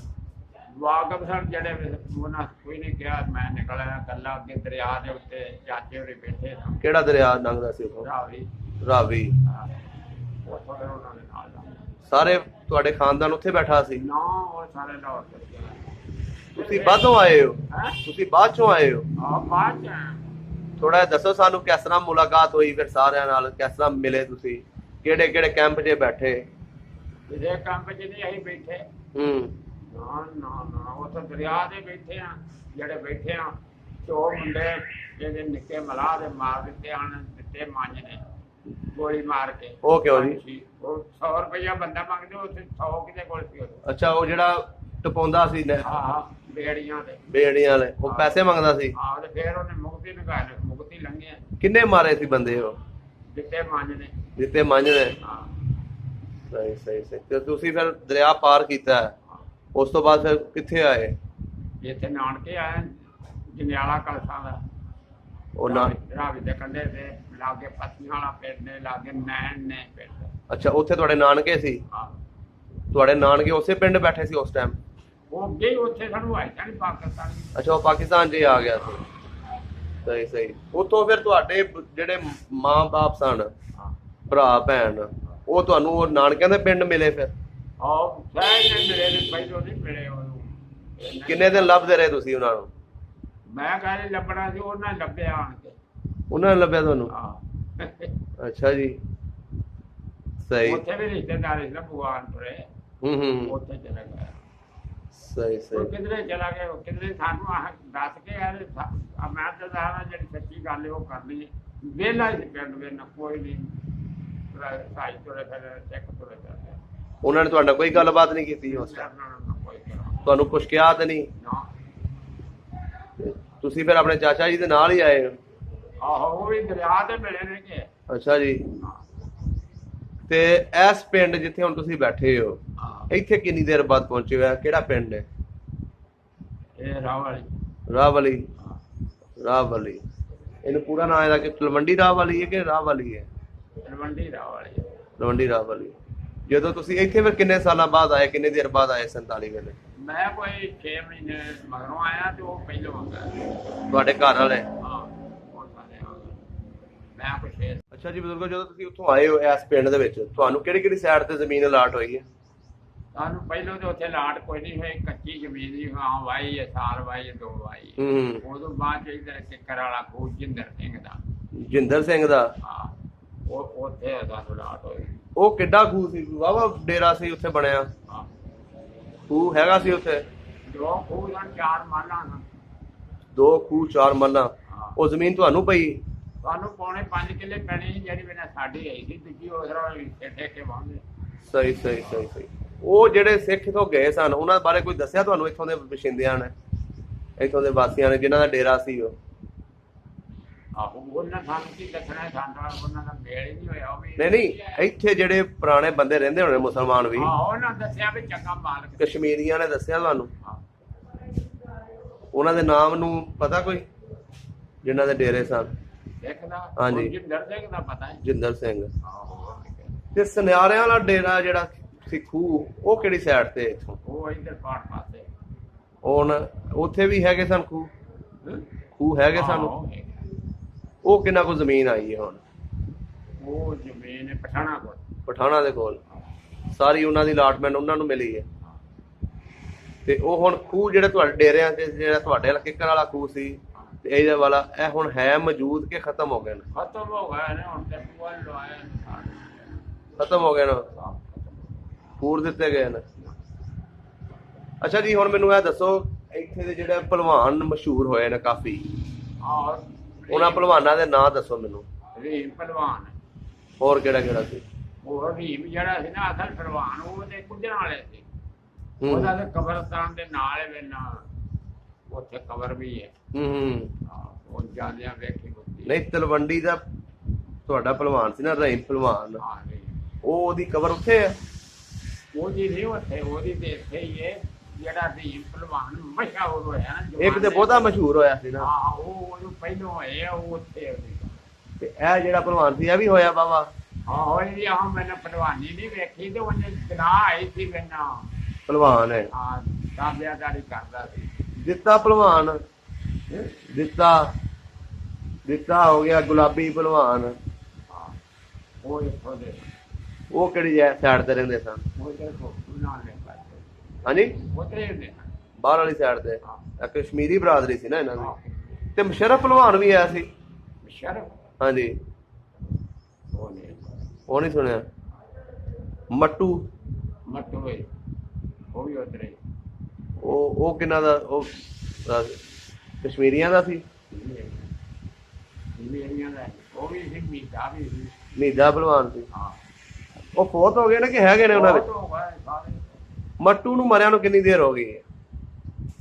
ਵਾਕਫ ਸਨ ਜਿਹੜੇ ਉਹਨਾਂ ਕੋਈ ਨਹੀਂ ਕਿਹਾ। ਮੈਂ ਨਿਕਲ ਆਇਆ ਇਕੱਲਾ ਅੱਗੇ ਦਰਿਆ ਦੇ ਉੱਤੇ ਚਾਚੇ ਹੋਰੇ ਬੈਠੇ ਸਨ। ਕਿਹੜਾ ਦਰਿਆ ਲੰਘਦਾ ਸੀ ਉੱਥੋਂ? ਰਾਵੀ। ਰਾਵੀ। ਉੱਥੋਂ ਫਿਰ ਉਹਨਾਂ ਦੇ ਨਾਲ ਸਾਰੇ ਤੁਹਾਡੇ ਖਾਨਦਾਨ ਉੱਥੇ ਬੈਠਾ ਸੀ? ਨਾ ਉਹ ਸਾਰੇ ਲਾਹੌਰ ਚਲੇ ਗਏ। ਤੁਸੀਂ ਬਾਅਦੋਂ ਆਏ ਹੋ? ਹੈਂ? ਤੁਸੀਂ ਬਾਅਦ ਚੋਂ ਆਏ ਹੋ? ਬਾਅਦ ਚ ਆਇਆ। ਥੋੜਾ ਜਿਹਾ ਦੱਸੋ ਸਾਨੂੰ ਕਿਸ ਤਰ੍ਹਾਂ ਮੁਲਾਕਾਤ ਹੋਈ ਫਿਰ ਸਾਰਿਆਂ ਨਾਲ? ਕਿਸ ਤਰ੍ਹਾਂ ਮਿਲੇ ਤੁਸੀਂ? ਕਿਹੜੇ ਕਿਹੜੇ ਕੈਂਪ 'ਚ ਬੈਠੇ? ਕਿਸੇ ਕੈਂਪ 'ਚ ਨਹੀਂ ਅਸੀਂ ਬੈਠੇ। ਨਾ ਨਾ ਨਾ ਉਹ ਤਾਂ ਦਰਿਆ ਦੇ ਬੈਠੇ ਆ। ਜਿਹੜੇ ਬੈਠੇ ਆ ਤੇ ਉਹ ਮੁੰਡੇ ਜਿਹੜੇ ਨਿੱਕੇ ਮਲਾਹ ਦੇ ਮਾਰ ਦਿੱਤੇ ਹਨ ਦਿੱਤੇ ਮੰਝ ਨੇ ਗੋਲੀ ਮਾਰ ਕੇ। ਉਹ ਕਿਉਂ ਜੀ? ਉਹ 100 ਰੁਪਇਆ ਬੰਦਾ ਮੰਗਦੇ ਉੱਥੇ 100 ਕਿਤੇ ਕੋਲ ਸੀ ਉਦੋਂ। ਅੱਛਾ ਉਹ ਜਿਹੜਾ ਟਪਾਉਂਦਾ ਸੀ ਹਾਂ ਬੇੜੀਆਂ ਦੇ ਬੇੜੀਆਂ ਵਾਲੇ ਉਹ ਪੈਸੇ ਮੰਗਦਾ ਸੀ? ਹਾਂ ਤੇ ਫਿਰ ਉਹਨੇ ਮੁਕਤੀ ਲਗਾਇਆ ਮੁਕਤੀ ਲੰਘਿਆ। ਕਿੰਨੇ ਮਾਰੇ ਸੀ ਬੰਦੇ ਉਹ? ਦਿੱਤੇ ਮੰਝ ਨੇ। ਦਿੱਤੇ ਮੰਝ ਨੇ? ਹਾਂ ਸਹੀ ਸਹੀ ਸਹੀ। ਤੇ ਤੁਸੀਂ ਫਿਰ ਦਰਿਆ ਪਾਰ ਕੀਤਾ ਉਸ ਤੋਂ ਬਾਅਦ ਫਿਰ ਕਿੱਥੇ ਆਏ? ਇੱਥੇ ਨਾਨਕੇ ਆਏ ਜੰਡਿਆਲਾ ਕਲਸਾਂ ਦਾ। ਉਹ ਨਾ ਰਾਵੀ ਦੇ ਕੰਢੇ ਤੇ ਲਾਗੇ ਪੱਤੀਆਂ ਵਾਲਾ ਪਿੰਡ ਨੇ ਲਾਗੇ ਨੈਣ ਨੇ ਪਿੰਡ। ਅੱਛਾ ਉੱਥੇ ਤੁਹਾਡੇ ਨਾਨਕੇ ਸੀ? ਹਾਂ ਤੁਹਾਡੇ ਨਾਨਕੇ ਉਸੇ ਪਿੰਡ ਬੈਠੇ ਸੀ ਉਸ ਟਾਈਮ? ਉਹ ਅੱਗੇ ਹੀ ਉੱਥੇ ਸਾਨੂੰ ਆਇਆ ਨਹੀਂ ਪਾਕਿਸਤਾਨ। ਅੱਛਾ ਉਹ ਪਾਕਿਸਤਾਨ 'ਚ ਹੀ ਆ ਗਿਆ ਸੀ। ਸਹੀ ਸਹੀ। ਉੱਥੋਂ ਫਿਰ ਤੁਹਾਡੇ ਜਿਹੜੇ ਮਾਂ-ਬਾਪ ਸਨ ਭਰਾ ਭੈਣ ਉਹ ਤੁਹਾਨੂੰ ਉਹ ਨਾਨਕਿਆਂ ਦੇ ਪਿੰਡ ਮਿਲੇ ਫਿਰ? ਆਹ ਸਹਿਜ ਨੇ ਮਿਲੇ ਨੇ ਪਹਿਲੋਂ ਨਹੀਂ ਮਿਲੇ ਉਹਨੂੰ। ਕਿੰਨੇ ਦਿਨ ਲੱਭਦੇ ਰਹੇ ਤੁਸੀਂ ਉਹਨਾਂ ਨੂੰ? ਮੈਂ ਕਹਿੰਦਾ ਲੱਭਣਾ ਸੀ ਉਹਨਾਂ ਨੇ ਲੱਭਿਆ ਆਣ ਕੇ। ਉਹਨਾਂ ਨੇ ਲੱਭਿਆ ਤੁਹਾਨੂੰ? ਹਾਂ ਅੱਛਾ ਜੀ ਸਹੀ। ਉੱਥੇ ਵੀ ਰਿਸ਼ਤੇਦਾਰ ਸੀ ਨਾ ਭਗਵਾਨਪੁਰੇ। ਉੱਥੇ ਚਲੇ ਗਏ। ਸਹੀ ਸਹੀ। ਕਿਧਰੇ ਚਲਾ ਗਏ ਕਿਧਰੇ ਸਾਨੂੰ ਆਹ ਦੱਸ ਕੇ ਯਾਰ ਮੈਂ ਤਾਂ ਦੱਸਦਾ ਜਿਹੜੀ ਸੱਚੀ ਗੱਲ ਹੈ ਉਹ ਕਰਨੀ। ਵਿਹਲਾ ਹੀ ਪਿੰਡ ਵੇਨਾ ਕੋਈ ਨਹੀਂ ਸਾਈ ਤੁਰੇ ਫਿਰ ਚੈੱਕ ਤੁਰੇ ਫਿਰਦੇ। ਉਹਨਾਂ ਨੇ ਤੁਹਾਡਾ ਕੋਈ ਗੱਲਬਾਤ ਨਹੀਂ ਕੀਤੀ ਉਸ ਟਾਈਮ? ਤੁਹਾਨੂੰ ਕੁਛ ਕਿਹਾ ਤਾਂ ਨਹੀਂ? ਤੁਸੀਂ ਫਿਰ ਆਪਣੇ ਚਾਚਾ ਜੀ ਦੇ ਨਾਲ ਹੀ ਆਏ ਹੋ? ਆਹੋ ਉਹ ਵੀ ਦਰਿਆ ਦੇ ਮਿਲੇ ਨੇ ਕਿ। ਅੱਛਾ ਜੀ। ਤੇ ਇਸ ਪਿੰਡ ਜਿੱਥੇ ਹੁਣ ਤੁਸੀਂ ਬੈਠੇ ਹੋ ਇੱਥੇ ਕਿੰਨੀ ਦੇਰ ਬਾਅਦ ਪਹੁੰਚੇ ਹੋਇਆ? ਕਿਹੜਾ ਪਿੰਡ ਹੈ ਇਹ? ਰਾਵਲੀ। ਰਾਵਲੀ। ਰਾਵਲੀ। ਇਹਨੂੰ ਪੂਰਾ ਨਾਮ ਇਹਦਾ ਕਿ ਤਲਵੰਡੀ ਰਾਵਲੀ ਹੈ ਕਿ ਰਾਵਲੀ ਹੈ? ਤਲਵੰਡੀ ਰਾਵਲੀ। ਤਲਵੰਡੀ ਰਾਵਲੀ। ਜਦੋਂ ਤੁਸੀਂ ਇੱਥੇ ਫਿਰ ਕਿੰਨੇ ਸਾਲਾਂ ਬਾਅਦ ਆਏ? ਕਿੰਨੇ ਦੇਰ ਬਾਅਦ ਆਏ 47 ਵੇਲੇ? ਮੈਂ ਕੋਈ 6 ਮਹੀਨੇ ਮਗਰੋਂ ਆਇਆ ਤੇ ਉਹ ਪਹਿਲੋਂ ਆਉਂਦਾ। ਤੁਹਾਡੇ ਘਰ ਵਾਲੇ? ਹਾਂ ਉਹ ਸਾਰੇ ਆ ਗਏ। ਮੈਂ ਕੋਈ 6। ਅੱਛਾ ਜੀ ਬਜ਼ੁਰਗੋ ਜਦੋਂ ਤੁਸੀਂ ਉੱਥੋਂ ਆਏ ਹੋ ਇਸ ਪਿੰਡ ਦੇ ਵਿੱਚ ਤੁਹਾਨੂੰ ਕਿਹੜੀ ਕਿਹੜੀ ਸਾਈਡ ਤੇ ਜ਼ਮੀਨ ਅਲਾਟ ਹੋਈ ਹੈ? ਸਾਨੂੰ ਪਹਿਲੋਂ ਤੇ ਉੱਥੇ ਲਾਟ ਕੋਈ ਨਹੀਂ ਹੋਈ ਕੱਚੀ ਜ਼ਮੀਨ ਹੀ ਹਾਂ ਵਾਈ ਹੈ ਸਾਲ ਵਾਈ 2 ਵਾਈ। ਉਦੋਂ ਬਾਅਦ ਚ ਇੱਧਰ ਕਿੱਕਰ ਵਾਲਾ ਖੂਹ ਜਿੰਦਰ ਸਿੰਘ ਦਾ। ਜਿੰਦਰ ਸਿੰਘ ਦਾ? ਹਾਂ ਉਹ ਉੱਥੇ ਸਾਨੂੰ ਲਾਟ ਹੋਈ। ਉਹ ਕਿੱਡਾ ਖੂਹ ਸੀ? ਵਾਹਵਾ ਡੇਰਾ ਸੀ ਉੱਥੇ ਬਣਿਆ? ਹਾਂ ਖੂਹ ਹੈਗਾ ਸੀ ਉੱਥੇ? 2 ਖੂਹ ਸਨ 4 ਮਾਲਾਂ ਸਨ। 2 ਖੂਹ 4 ਮੱਲਾਂ। ਉਹ ਜ਼ਮੀਨ ਤੁਹਾਨੂੰ ਪਈ? ਸਾਨੂੰ ਪੌਣੇ 5 ਕਿੱਲੇ ਪੈਣੀ ਜਿਹੜੀ ਬਿਨਾਂ ਸਾਡੀ ਆਈ ਸੀ ਦੂਜੀ ਉਸ ਤਰ੍ਹਾਂ ਠੇਕੇ ਵਾਂਗੇ। ਸਹੀ ਸਹੀ ਸਹੀ ਸਹੀ। ਉਹ ਜਿਹੜੇ ਸਿੱਖ ਇੱਥੋਂ ਗਏ ਸਨ ਉਹਨਾਂ ਬਾਰੇ ਕੋਈ ਦੱਸਿਆ ਤੁਹਾਨੂੰ ਇੱਥੋਂ ਦੇ ਵਸਿੰਦਿਆਂ ਨੇ ਇੱਥੋਂ ਦੇ ਵਾਸੀਆਂ ਨੇ ਜਿਨ੍ਹਾਂ ਦਾ ਡੇਰਾ ਸੀ ਉਹ? ਆਹੋ ਉਹਨਾਂ ਸਾਨੂੰ ਕੀ ਦੱਸਣਾ ਸਾਡਾ ਉਹਨਾਂ ਦਾ ਮੇਲ ਹੀ ਨਹੀਂ ਹੋਇਆ। ਉਹ ਵੀ ਨਹੀਂ ਇੱਥੇ ਜਿਹੜੇ ਪੁਰਾਣੇ ਬੰਦੇ ਰਹਿੰਦੇ ਹੋਣੇ ਮੁਸਲਮਾਨ ਵੀ ਉਹਨਾਂ ਦੱਸਿਆ ਵੀ ਚੰਗਾ ਮਾਲਕ ਕਸ਼ਮੀਰੀਆਂ ਨੇ ਦੱਸਿਆ ਤੁਹਾਨੂੰ? ਉਹਨਾਂ ਦੇ ਨਾਮ ਨੂੰ ਪਤਾ ਕੋਈ ਜਿਨ੍ਹਾਂ ਦੇ ਡੇਰੇ ਸਨ? ਦੇਖਦਾ ਹਾਂਜੀ ਜਿੰਦਰ ਸਿੰਘ ਦਾ ਪਤਾ ਹੈ। ਜਿੰਦਰ ਸਿੰਘ। ਤੇ ਸੁਨਿਆਰਿਆਂ ਵਾਲਾ ਡੇਰਾ ਜਿਹੜਾ ਸੀ ਖੂਹ ਉਹ ਕਿਹੜੀ ਸਾਈਡ ਤੇ ਇੱਥੋਂ? ਉਹ ਇੱਧਰ ਪਾਰ ਪਾਸੇ। ਹੁਣ ਉੱਥੇ ਵੀ ਹੈਗੇ ਸਨ ਖੂਹ? ਖੂਹ ਹੈਗੇ ਸਨ? ਉਹ ਕਿੰਨਾ ਕੁ ਜ਼ਮੀਨ ਆਈ ਹੈ ਹੁਣ? ਉਹ ਜ਼ਮੀਨ ਪਠਾਣਾ ਕੋਲ। ਪਠਾਣਾ ਦੇ ਕੋਲ ਸਾਰੀ ਉਹਨਾਂ ਦੀ ਅਲਾਟਮੈਂਟ ਉਹਨਾਂ ਨੂੰ ਮਿਲੀ ਹੈ। ਤੇ ਉਹ ਹੁਣ ਖੂਹ ਜਿਹੜੇ ਤੁਹਾਡੇ ਡੇਰਿਆਂ ਤੇ ਜਿਹੜਾ ਤੁਹਾਡੇ ਵਾਲਾ ਕਿੱਕਰ ਵਾਲਾ ਖੂਹ ਸੀ ਤੇ ਇਹਦੇ ਵਾਲਾ ਇਹ ਹੁਣ ਹੈ ਮੌਜੂਦ ਕਿ ਖਤਮ ਹੋ ਗਏ ਨੇ? ਖਤਮ ਹੋ ਗਏ ਨੇ ਹੁਣ ਤੇ ਟੂਲ ਲਵਾਇਆ। ਖਤਮ ਹੋ ਗਏ ਨੇ, ਸਭ ਖਤਮ। ਪੂਰ ਦਿੱਤੇ ਗਏ ਨੇ। ਅੱਛਾ ਜੀ, ਹੁਣ ਮੈਨੂੰ ਇਹ ਦੱਸੋ ਇੱਥੇ ਦੇ ਜਿਹੜੇ ਭਲਵਾਨ ਮਸ਼ਹੂਰ ਹੋਏ ਨੇ ਕਾਫੀ, ਔਰ ਉਹਨਾਂ ਭਲਵਾਨਾਂ ਦੇ ਨਾਂ ਦੱਸੋ ਮੈਨੂੰ। ਰੀਮ ਪਹਿਲਵਾਨ, ਹੋਰ ਕਿਹੜਾ ਕਿਹੜਾ ਸੀ? ਉਹ ਰੀਮ ਜਿਹੜਾ ਸੀ ਨਾ ਅਸਲ ਪਹਿਲਵਾਨ, ਉਹ ਤੇ ਕੁੱਜਣ ਵਾਲੇ ਸੀ। ਹੂੰ ਉਹਦਾ ਤੇ ਕਬਰਸਤਾਨ ਦੇ ਨਾਲ ਵੀ ਨਾ, ਉੱਥੇ ਕਬਰ ਵੀ ਹੈ। ਹੂੰ। ਉਹ ਜਾਂਦਿਆਂ ਵੇਖੀ ਹੁੰਦੀ। ਨਹੀਂ, ਤਲਵੰਡੀ ਦਾ ਤੁਹਾਡਾ ਭਲਵਾਨ ਸੀ ਨਾ ਰਹੀਮ ਭਲਵਾਨ, ਹਾਂ ਰੀਮ, ਉਹਦੀ ਕਬਰ ਉੱਥੇ ਹੈ? ਉਹਦੀ ਨਹੀਂ ਉੱਥੇ, ਉਹਦੀ ਤੇ ਇੱਥੇ ਹੀ ਹੈ। ਜਿਹੜਾ ਰੀਮ ਪਹਿਲਵਾਨ ਮਸ਼ਹੂਰ ਹੋਇਆ ਨਾ, ਇੱਕ ਤੇ ਬਹੁਤਾ ਮਸ਼ਹੂਰ ਹੋਇਆ ਸੀ ਨਾ। ਹਾਂ, ਉਹ ਪਹਿਲੋਂ ਹੋਏ ਆ, ਉਹ ਉੱਥੇ ਉਹਦੀ। ਤੇ ਇਹ ਜਿਹੜਾ ਭਲਵਾਨ ਸੀ ਇਹ ਵੀ ਹੋਇਆ ਬਾਬਾ? ਹਾਂ ਹੋਈ ਆ, ਮੈਨੂੰ ਪਹਿਲਵਾਨੀ ਨਹੀਂ ਵੇਖੀ ਤੇ ਉਹਨੇ ਤਨਾਹ ਆਈ ਸੀ ਮੈਨੂੰ। ਭਲਵਾਨ ਹੈ, ਹਾਂ, ਤਾਬਿਆਦਾਰੀ ਕਰਦਾ ਸੀ। ਦਿੱਤਾ ਭਲਵਾਨ, ਦਿੱਤਾ ਹੋ ਗਿਆ ਗੁਲਾਬੀ ਭਲਵਾਨ, ਹਾਂ, ਉਹ ਇੱਥੋਂ ਦੇ, ਉਹ ਕਿਹੜੀ ਸਾਈਡ ਤੇ ਰਹਿੰਦੇ ਸਨ? ਉਹ ਦੇਖੋ ਨਾਲ ਲੈ ਪਾਸੇ ਹਾਂਜੀ, ਉਤਰੇ ਹੁੰਦੇ ਹਨ। ਬਾਹਰ ਵਾਲੀ ਸਾਈਡ ਤੇ। ਹਾਂ। ਇਹ ਕਸ਼ਮੀਰੀ ਬਰਾਦਰੀ ਸੀ ਨਾ ਇਹਨਾਂ ਹਾਂ, ਦੀ। ਤੇ ਮੁਸ਼ਰਫ ਭਲਵਾਨ ਵੀ ਆਇਆ ਸੀ? ਸ਼ਰਫ ਹਾਂਜੀ, ਉਹ ਨਹੀਂ, ਉਹ ਨਹੀਂ ਸੁਣਿਆ। ਮੱਟੂ, ਮੱਟੂ ਹੋਏ, ਉਹ ਵੀ ਉਤਰੇ। ਉਹ ਕਿਹਨਾਂ ਦਾ? ਉਹ ਕਸ਼ਮੀਰੀਆਂ ਦਾ ਸੀ? ਮੇਰੀਆਂ ਦਾ ਉਹ ਵੀ ਸੀ, ਮੀਤਾ ਵੀ ਸੀ। ਮੀਦਾ ਭਲਵਾਨ ਸੀ। ਹਾਂ, ਉਹ ਫੌਤ ਹੋ ਗਏ ਨੇ ਕਿ ਹੈਗੇ ਨੇ ਉਹਨਾਂ ਦੇ? ਬਹੁਤ ਹੋ ਗਏ ਸਾਰੇ। ਮੱਟੂ ਨੂੰ ਮਰਿਆ ਨੂੰ ਕਿੰਨੀ ਦੇਰ ਹੋ ਗਈ ਹੈ?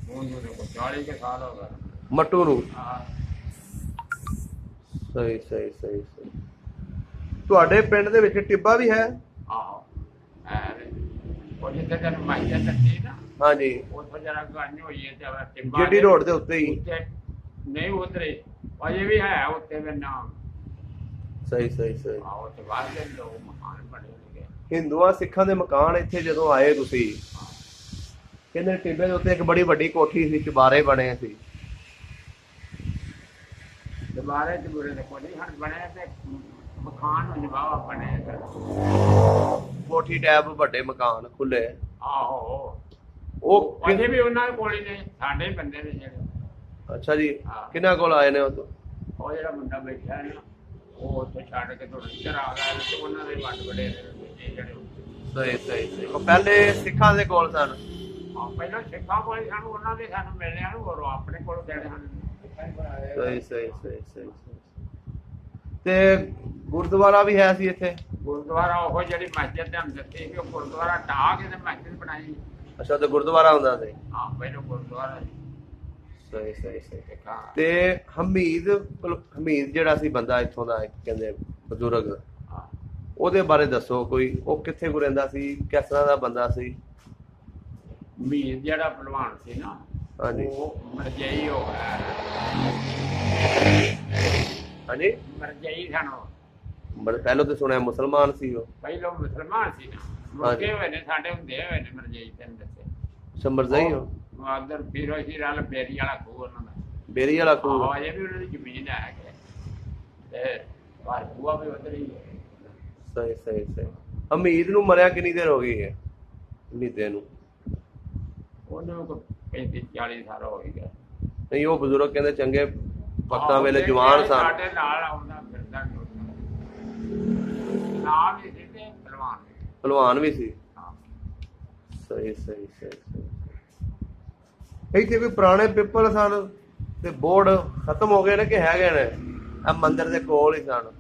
ਉਹਨੂੰ ਦੇਖੋ 40 ਕੇ ਸਾਲ ਹੋ ਗਏ। ਮੱਟੂ ਨੂੰ? ਹਾਂ, ਸਹੀ ਸਹੀ ਸਹੀ ਸਹੀ। ਤੁਹਾਡੇ ਪਿੰਡ ਦੇ ਵਿੱਚ ਟਿੱਬਾ ਵੀ ਹੈ? ਆਹੋ, ਉਹ ਜਿੱਥੇ ਤੈਨੂੰ ਮਾਈਆ ਦਿੱਤੀ ਨਾ, ਹਾਂਜੀ, ਉੱਥੋਂ ਜਰਾ ਗਾਣੀ ਹੋਈ ਹੈ ਤੇ ਜੀਟੀ ਰੋਡ ਦੇ ਉੱਤੇ ਹੀ? ਨਹੀਂ ਉਤਰੇ, ਅਜੇ ਵੀ ਹੈ ਉੱਥੇ ਦੇ ਨਾਮ। ਸਹੀ ਸਹੀ ਸਹੀ। ਆਹੋ, ਤੇ ਬਾਹਰ ਦੇ ਲੋਕ ਮਕਾਨ ਬਣੇ ਹੋਣਗੇ। ਹਿੰਦੂਆਂ ਸਿੱਖਾਂ ਦੇ ਮਕਾਨ ਇੱਥੇ ਜਦੋਂ ਆਏ ਤੁਸੀਂ, ਕਹਿੰਦੇ ਟਿੱਬੇ ਦੇ ਉੱਤੇ ਇੱਕ ਬੜੀ ਵੱਡੀ ਕੋਠੀ ਸੀ, ਚੁਬਾਰੇ ਬਣੇ ਸੀ। ਦੁਬਾਰੇ ਚ ਬੁਰੇ ਦੇ ਕੋਲ ਹਨ ਬਣੇ ਤੇ ਮਕਾਨ ਨਿਵਾਵਾ ਬਣੇ। ਕੋਠੀ ਟੈਪ ਵੱਡੇ ਮਕਾਨ ਖੁੱਲੇ। ਆਹੋ, ਉਹ ਅਜੇ ਵੀ ਉਹਨਾਂ ਦੇ ਕੋਲ ਹੀ ਨੇ, ਸਾਡੇ ਬੰਦੇ ਨੇ ਜਿਹੜੇ। ਅੱਛਾ ਜੀ, ਹਾਂ। ਕਿਹਨਾਂ ਕੋਲ ਆਏ ਨੇ ਉਹ ਤੋਂ? ਉਹ ਜਿਹੜਾ ਮੁੰਡਾ ਬੈਠਾ ਹੈ ਨਾ, ਉਹ ਉੱਥੇ ਛੱਡ ਕੇ ਥੋੜਾ ਇੱਧਰ ਆ ਗਿਆ ਤੇ ਉਹਨਾਂ ਦੇ ਵੱਡ ਵਡੇ ਜਿਹੜੇ। ਸਹੀ ਸਹੀ ਸਹੀ। ਉਹ ਪਹਿਲੇ ਸਿੱਖਾਂ ਦੇ ਕੋਲ ਸਨ? ਹਾਂ, ਪਹਿਲਾਂ ਸਿੱਖਾਂ ਕੋਲ ਹੀ ਸਾਨੂੰ, ਉਹਨਾਂ ਦੇ ਸਾਨੂੰ ਮਿਲਣਿਆਂ ਨੂੰ, ਹੋਰ ਆਪਣੇ ਕੋਲ ਦੇਣੇ ਹਨ। ਸਹੀ ਸਹੀ ਸਹੀ ਸਹੀ। ਤੇ ਗੁਰਦੁਆਰਾ ਵੀ ਹੈ ਸੀ ਇੱਥੇ? ਗੁਰਦੁਆਰਾ ਉਹ ਜਿਹੜੀ ਮਸਜਿਦ ਤੇ ਹਮ ਦੱਸੀ ਸੀ, ਉਹ ਗੁਰਦੁਆਰਾ ਢਾਹ ਕੇ ਤੇ ਮਸਜਿਦ ਬਣਾਈ। ਅੱਛਾ, ਤੇ ਗੁਰਦੁਆਰਾ ਹੁੰਦਾ ਸੀ? ਹਾਂ, ਪਹਿਲਾਂ ਗੁਰਦੁਆਰਾ ਸੀ। ਸਹੀ ਸਹੀ ਸਹੀ। ਹਾਂ, ਤੇ ਹਮੀਦ ਜਿਹੜਾ ਸੀ ਬੰਦਾ ਇੱਥੋਂ ਦਾ, ਕਹਿੰਦੇ ਬਜ਼ੁਰਗ, ਹਾਂ। ਉਹਦੇ ਬਾਰੇ ਦੱਸੋ ਕੋਈ। ਉਹ ਕਿੱਥੇ ਕੋ ਰਹਿੰਦਾ ਸੀ, ਕਿਸ ਤਰ੍ਹਾਂ ਦਾ ਬੰਦਾ ਸੀ? ਮੀਰ ਜਿਹੜਾ ਪਹਿਲਵਾਨ ਸੀ ਨਾ, ਹਾਂਜੀ। ਉਹ ਮਰਜਈ ਹੋ ਗਿਆ। ਹਾਂਜੀ, ਮਰਜਈ ਸਾਨੂੰ ਪਹਿਲਾਂ ਤਾਂ ਸੁਣਿਆ ਮੁਸਲਮਾਨ ਸੀ ਉਹ। ਪਹਿਲੋਂ ਮੁਸਲਮਾਨ ਸੀ ਨਾ, ਮੁਰਗੇ ਹੋਏ ਨੇ ਸਾਡੇ, ਹੁੰਦੇ ਹੋਏ ਨੇ ਮਰਜਈ, ਤੈਨੂੰ ਦੱਸੇ। ਸਮਰਜ਼ਈ ਹੋ? ਉਧਰ ਫੀਰੋਜ਼ੀ ਨਾਲ ਬੇਰੀ ਵਾਲਾ ਖੂਹ ਉਹਨਾਂ ਦਾ। ਬੇਰੀ ਵਾਲਾ ਖੂਹ? ਹਾਂ, ਇਹ ਵੀ ਉਹਨਾਂ ਦੀ ਜ਼ਮੀਨ ਹੈ ਕਿ ਤੇ ਬਾਹਰ ਖੂਹਾ ਵੀ ਉਧਰ ਹੀ ਹੈ। ਸਹੀ ਸਹੀ ਸਹੀ। ਹਮੀਦ ਨੂੰ ਮਰਿਆ ਕਿੰਨੀ ਦੇਰ ਹੋ ਗਈ ਹੈ? ਹਮੀਦੇ ਨੂੰ ਉਹਨੂੰ ਕੋਈ 35-40 ਸਾਲ ਹੋ ਗਏ। ਨਹੀਂ, ਉਹ ਬਜ਼ੁਰਗ ਕਹਿੰਦੇ ਚੰਗੇ ਵਕਤਾਂ ਵੇਲੇ ਜਵਾਨ ਸਨ। ਸਾਡੇ ਨਾਲ ਆਉਂਦਾ ਫਿਰਦਾ ਨਾਮ ਹੀ ਸੀ ਤੇ ਪਹਿਲਵਾਨ ਵੀ ਸੀ। ਹਾਂ, ਸਹੀ ਸਹੀ ਸਹੀ ਸਹੀ। ਇੱਥੇ ਵੀ ਪੁਰਾਣੇ ਪਿੱਪਲ ਸਨ ਤੇ ਬੋਰਡ ਖਤਮ ਹੋ ਗਏ ਨੇ ਕਿ ਹੈਗੇ ਨੇ? ਆ ਮੰਦਿਰ ਦੇ ਕੋਲ ਹੀ ਸਨ?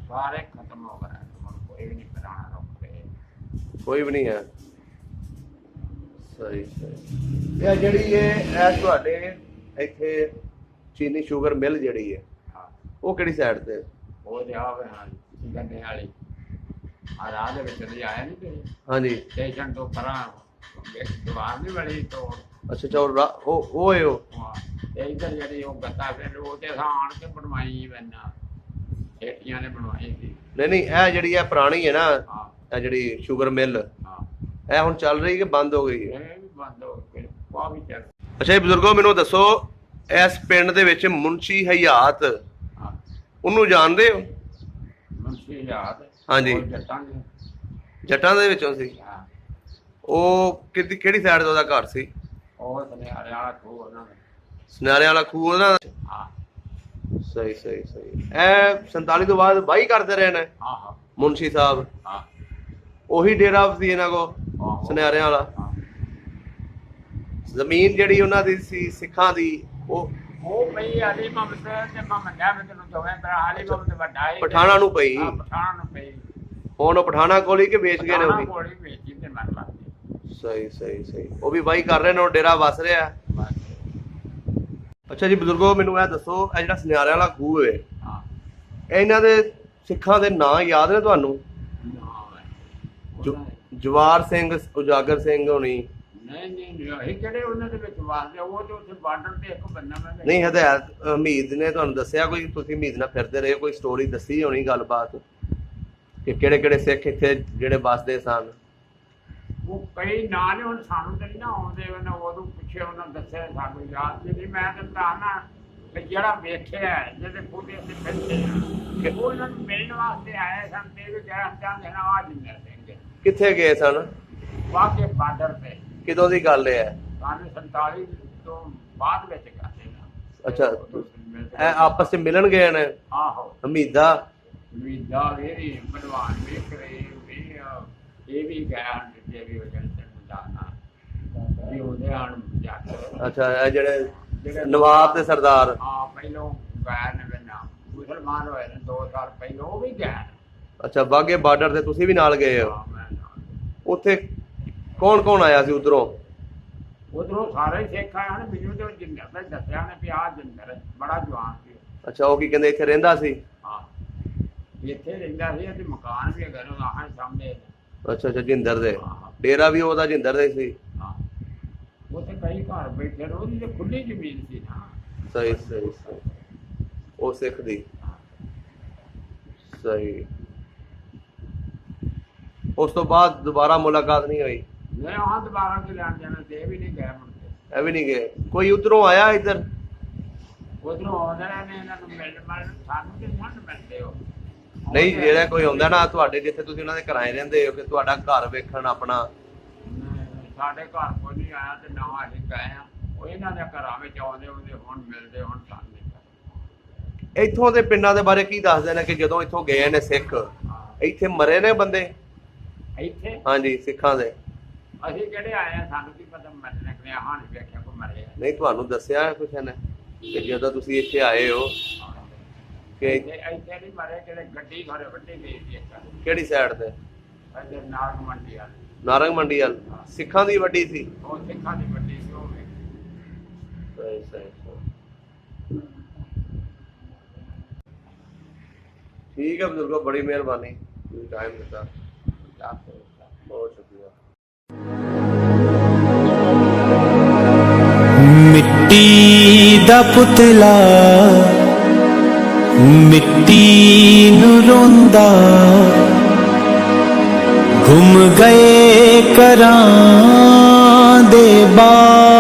ਸਾਰੇ ਖਤਮ ਹੋ ਗਏ, ਹੁਣ ਕੋਈ ਵੀ ਨਹੀਂ ਪੁਰਾਣਾ ਰੁੱਖ ਕੋਈ ਵੀ ਨਹੀਂ ਹੈ। ਸਹੀ ਸਹੀ। ਇਹ ਜਿਹੜੀ ਇਹ ਤੁਹਾਡੇ ਇੱਥੇ ਚੀਨੀ ਸ਼ੂਗਰ ਮਿਲ ਜਿਹੜੀ ਹੈ, ਹਾਂ, ਉਹ ਕਿਹੜੀ ਸਾਈਡ ਤੇ? ਉਹ ਜਾਵੇ ਹਾਂ ਗੰਨੇ ਵਾਲੀ ਆ ਰਾਹ ਦੇ ਵਿੱਚ ਦੀ ਆਇਆ ਨਹੀਂ ਤੇ ਹਾਂਜੀ, ਸਟੇਸ਼ਨ ਤੋਂ ਪਰਾਂ ਦੀਵਾਰ ਨਹੀਂ ਬਣੀ ਤੋੜ। ਅੱਛਾ ਅੱਛਾ, ਉਹ ਹੈ ਉਹ। ਹਾਂ, ਤੇ ਇੱਧਰ ਜਿਹੜੀ ਉਹ ਗੱਤਾ ਫਿਰ ਉਹ ਤੇ ਆਣ ਕੇ ਬਣਵਾਈ ਬੰਨਾ, ਠੇਠੀਆਂ ਨੇ ਬਣਵਾਈ ਸੀ। ਨਹੀਂ, ਇਹ ਜਿਹੜੀ ਹੈ ਪੁਰਾਣੀ ਹੈ ਨਾ, ਹਾਂ, ਇਹ ਜਿਹੜੀ ਸ਼ੂਗਰ ਮਿਲ, ਹਾਂ, ਇਹ ਹੁਣ ਚੱਲ ਰਹੀ ਕਿ ਬੰਦ ਹੋ ਗਈ ਹੈ? ਇਹ ਵੀ ਬੰਦ ਹੋ ਗਈ, ਪਾ ਵੀ ਚੱਲ। ਅੱਛਾ ਜੀ ਬਜ਼ੁਰਗੋ, ਮੈਨੂੰ ਦੱਸੋ ਇਸ ਪਿੰਡ ਦੇ ਵਿੱਚ ਮੁਨਸ਼ੀ ਹਯਾਤ, ਹਾਂ, ਉਹਨੂੰ ਜਾਣਦੇ ਹੋ? ਮੁਨਸ਼ੀ ਯਾਦ ਹਾਂਜੀ। ਉਹ ਜੱਟਾਂ ਦੇ। ਜੱਟਾਂ ਦੇ ਵਿੱਚੋਂ ਸੀ? ਹਾਂ, ਉਹ ਕਿਹੜੀ ਸਾਈਡ ਤੇ ਉਹਦਾ ਘਰ ਸੀ? ਉਹ ਸੁਨਿਆਰੇ ਵਾਲਾ ਖੂਹ ਉਹਨਾਂ ਦਾ। ਸੁਨਿਆਰੇ ਵਾਲਾ ਖੂਹ ਉਹਦਾ? ਹਾਂ, ਸਹੀ ਸਹੀ ਸਹੀ। ਇਹ 47 ਤੋਂ ਬਾਅਦ ਵਾਹੀ ਕਰਦੇ ਰਹੇ ਨੇ ਹਾਂ, ਹਾਂ, ਮੁਨਸ਼ੀ ਸਾਹਿਬ? ਹਾਂ। ਉਹੀ ਡੇਰਾ ਸੀ ਇਹਨਾਂ ਕੋ ਆਹੋ। ਸੁਨਿਆਰਿਆਂ ਵਾਲਾ। ਹਾਂ। ਜ਼ਮੀਨ ਜਿਹੜੀ ਉਹਨਾਂ ਦੀ ਸੀ ਸਿੱਖਾਂ ਦੀ, ਉਹ ਪਈ ਅਲੀ ਮੁਹੰਮਦ ਤੇ ਮੁਹੰਮਦ ਅਹਿਮਦ ਨੂੰ ਦੋਵੇਂ ਭਰਾ। ਅਲੀ ਮੁਹੰਮਦ ਵੱਡਾ ਹੀ ਪਠਾਣਾ ਨੂੰ ਪਈ। ਹਾਂ, ਪਠਾਣਾ ਨੂੰ ਪਈ। ਹੁਣ ਉਹ ਪਠਾਣਾ ਕੋਲ ਹੀ ਕਿ ਵੇਚ ਗਏ ਨੇ ਪਠਾਣਾ ਉਹਦੀ? ਕੋਲ ਹੀ ਵੇਚੀ ਤੇ ਮਰ ਲੱਗੀ। ਸਹੀ ਸਹੀ ਸਹੀ। ਉਹ ਵੀ ਵਾਹੀ ਕਰ ਰਹੇ ਨੇ, ਉਹ ਡੇਰਾ ਵਸ ਰਿਹਾ। ਬਸ। ਅੱਛਾ ਜੀ ਬਜ਼ੁਰਗੋ, ਮੈਨੂੰ ਇਹ ਦੱਸੋ, ਇਹ ਜਿਹੜਾ ਸੁਨਿਆਰਿਆਂ ਵਾਲਾ ਖੂਹ ਹੈ, ਹਾਂ। ਇਹਨਾਂ ਦੇ ਸਿੱਖਾਂ ਦੇ ਨਾਂ ਯਾਦ ਨੇ ਤੁਹਾਨੂੰ? ਜਵਾਰ ਸਿੰਘ, ਉਜਾਗਰ ਸਿੰਘ ਹੋਣੀ? ਨਹੀਂ ਇਹ ਕਿਹੜੇ ਉਹਨਾਂ ਦੇ ਵਿੱਚ ਵਾਸਦੇ? ਉਹ ਤੇ ਉੱਥੇ ਬਾਰਡਰ ਤੇ ਇੱਕ ਬੰਦਾ ਮੈਂ ਨਹੀਂ, ਹਦਾਇਤ ਹਮੀਦ ਨੇ ਤੁਹਾਨੂੰ ਦੱਸਿਆ ਕੋਈ? ਤੁਸੀਂ ਹਮੀਦ ਨਾਲ ਫਿਰਦੇ ਰਹੇ, ਕੋਈ ਸਟੋਰੀ ਦੱਸੀ ਹੋਣੀ, ਗੱਲਬਾਤ ਕਿ ਕਿਹੜੇ ਕਿਹੜੇ ਸਿੱਖ ਇੱਥੇ ਜਿਹੜੇ ਵੱਸਦੇ ਸਨ? ਉਹ ਕਈ ਨਾਂ ਨੇ, ਹੁਣ ਸਾਨੂੰ ਤੇ ਨਹੀਂ ਨਾ ਆਉਂਦੇ। ਉਹਨਾਂ ਉਦੋਂ ਪੁੱਛਿਆ, ਉਹਨਾਂ ਦੱਸਿਆ, ਸਾਨੂੰ ਯਾਦ ਨਹੀਂ। ਮੈਂ ਤਾਂ ਨਾ ਜਿਹੜਾ ਵੇਖਿਆ ਜਿਹਦੇ ਪੂਰੇ ਅਸੀਂ ਬੈਠੇ ਉਹ ਇਹਨਾਂ ਨੂੰ ਮਿਲਣ ਵਾਸਤੇ ਆਏ ਸਨ ਤੇ ਵੀ ਕਹਿ ਚਾਹੁੰਦੇ ਨਾ ਆ ਜਿੰਦਰ ਸਿੰਘ ਕਿੱਥੇ ਗਏ ਸਨ? ਵਾਕੇ ਬਾਰਡਰ ਤੇ। ਕਿਦੋਂ ਦੀ ਗੱਲ ਹੈ? 47 ਤੋਂ ਬਾਅਦ ਵਿੱਚ ਕਰਦੇ ਨਾ। ਅੱਛਾ, ਇਹ ਆਪਸ ਚ ਮਿਲਣ ਗਏ ਨੇ? ਆਹੋ। ਹਮੀਦਾ ਵੀਦਾ ਵੀ ਬਣਵਾਨ ਵੇਖ ਰਹੇ ਵੀ ਇਹ ਵੀ ਗਿਆ ਜਿੱਤੇ ਵੀ ਵਜਨ ਤੇ ਮੁੰਡਾ ਵੀ ਉਹਦੇ ਆਣ ਜਾ ਕੇ। ਅੱਛਾ, ਇਹ ਜਿਹੜੇ ਨਵਾਬ ਤੇ ਸਰਦਾਰ? ਹਾਂ, ਪਹਿਲੋਂ ਗਏ ਨੇ ਨਾ, ਮੁਸਲਮਾਨ ਹੋਏ ਨੇ 2 ਸਾਲ ਪਹਿਲੋਂ, ਉਹ ਵੀ ਗਏ। ਅੱਛਾ, ਬਾਗੇ ਬਾਰਡਰ ਤੇ ਤੁਸੀਂ ਵੀ ਨਾਲ ਗਏ ਹੋ? ਹਾਂ, ਮੈਂ ਨਾਲ। ਉੱਥੇ ਕੌਣ ਕੌਣ ਆਇਆ ਸੀ ਉਧਰੋਂ? ਉਧਰੋਂ ਸਾਰੇ ਸਿੱਖ ਆਏ ਹਨ। ਮੈਨੂੰ ਤੇ ਜਿੰਦਰ ਨੇ ਦੱਸਿਆ ਨੇ ਵੀ ਆਹ ਜਿੰਦਰ ਬੜਾ ਜਵਾਨ ਸੀ। ਅੱਛਾ, ਉਹ ਕੀ ਕਹਿੰਦੇ ਇੱਥੇ ਰਹਿੰਦਾ ਸੀ? ਹਾਂ, ਇੱਥੇ ਰਹਿੰਦਾ ਸੀ ਤੇ ਮਕਾਨ ਵੀ ਹੈਗਾ ਨਾ ਆਹ ਸਾਹਮਣੇ। ਅੱਛਾ ਅੱਛਾ, ਜਿੰਦਰ ਦੇ ਹਾਂ। ਡੇਰਾ ਵੀ ਉਹਦਾ ਜਿੰਦਰ ਦੇ ਸੀ? ਹਾਂ, ਉੱਥੇ ਕਈ ਘਰ ਬੈਠੇ ਨੇ, ਉਹਦੀ ਤੇ ਖੁੱਲੀ ਜ਼ਮੀਨ ਸੀ ਨਾ। ਸਹੀ ਸਹੀ ਸਹੀ। ਉਹ ਸਿੱਖ ਦੀ? ਸਹੀ। ਉਸ ਤੋਂ ਬਾਅਦ ਦੁਬਾਰਾ ਮੁਲਾਕਾਤ ਨਹੀਂ ਹੋਈ? ਮੈਂ ਆਹ ਦੁਬਾਰਾ ਕਿ ਲੈਣ ਜਾਣਾ ਤੇ ਇਹ ਵੀ ਨਹੀਂ ਗਏ ਮੁੜ ਕੇ। ਇਹ ਵੀ ਨਹੀਂ ਗਏ? ਕੋਈ ਉਧਰੋਂ ਆਇਆ ਇੱਧਰ? ਉਧਰੋਂ ਆਉਂਦੇ ਨੇ ਇਹਨਾਂ ਨੂੰ ਮਿਲਣ ਸਾਨੂੰ ਤੇ ਸਾਨੂੰ ਮਿਲਦੇ ਹੋ ਨਹੀਂ, ਜਿਹੜਾ ਕੋਈ ਆਉਂਦਾ ਨਾ ਤੁਹਾਡੇ, ਜਿੱਥੇ ਤੁਸੀਂ ਉਹਨਾਂ ਦੇ ਘਰਾਂ ਰਹਿੰਦੇ ਹੋ, ਕਿ ਤੁਹਾਡਾ ਘਰ ਵੇਖਣ ਆਪਣਾ? ਸਾਡੇ ਘਰ ਕੋਈ ਨਹੀਂ ਆਇਆ ਤੇ ਨਾ ਅਸੀਂ ਗਏ ਆ। ਉਹ ਇਹਨਾਂ ਦੇ ਘਰਾਂ ਵਿੱਚ ਆਉਂਦੇ ਉਹਦੇ ਹੁਣ ਮਿਲਦੇ, ਹੁਣ ਸਾਨੂੰ ਨਹੀਂ। ਇੱਥੋਂ ਦੇ ਪਿੰਡਾਂ ਦੇ ਬਾਰੇ ਕੀ ਦੱਸਦੇ ਨੇ ਕਿ ਜਦੋਂ ਇੱਥੋਂ ਗਏ ਨੇ ਸਿੱਖ, ਇੱਥੇ ਮਰੇ ਨੇ ਬੰਦੇ? ਇੱਥੇ? ਹਾਂਜੀ, ਸਿੱਖਾਂ ਦੇ। ਅਸੀਂ ਕਿਹੜੇ ਆਏ ਆ, ਸਾਨੂੰ ਕੀ ਪਤਾ ਮਰਨੇ ਕਿ ਹਾਂ ਨਹੀਂ ਵੇਖਿਆ ਕੋਈ ਮਰੇ। ਨਹੀਂ, ਤੁਹਾਨੂੰ ਦੱਸਿਆ ਕਿਸੇ ਨੇ ਕਿ ਜਦੋਂ ਤੁਸੀਂ ਇੱਥੇ ਆਏ ਹੋ ਕਿ ਇੱਥੇ ਨਹੀਂ ਮਰੇ, ਕਿਤੇ ਗੱਡੀ ਘਰੇ ਵੱਡੀ ਗਈ ਸੀ ਇੱਕ। ਕਿਹੜੀ ਸਾਈਡ ਤੇ? ਇੱਥੇ ਨਾਗ ਮੰਡੀ ਆ। ਨਾਰੰਗ ਮੰਡੀ ਵੱਲ? ਸਿੱਖਾਂ ਦੀ ਵੱਡੀ ਸੀ? ਉਹ ਸਿੱਖਾਂ ਦੀ ਵੱਡੀ ਸੀ ਉਹ। ਸਹੀ ਸਹੀ ਸਹੀ। ਠੀਕ ਹੈ ਬਜ਼ੁਰਗੋ, ਬੜੀ ਮਿਹਰਬਾਨੀ, ਤੁਸੀਂ ਟਾਈਮ ਦਿੱਤਾ, ਬਹੁਤ ਸ਼ੁਕਰੀਆ। ਮਿੱਟੀ ਦਾ ਪੁਤਲਾ ਮਿੱਟੀ ਨੂੰ ਰੋਂਦਾ, ਗੁੰਮ ਗਏ ਘਰਾਂ ਦੇ ਬਾਹਰ।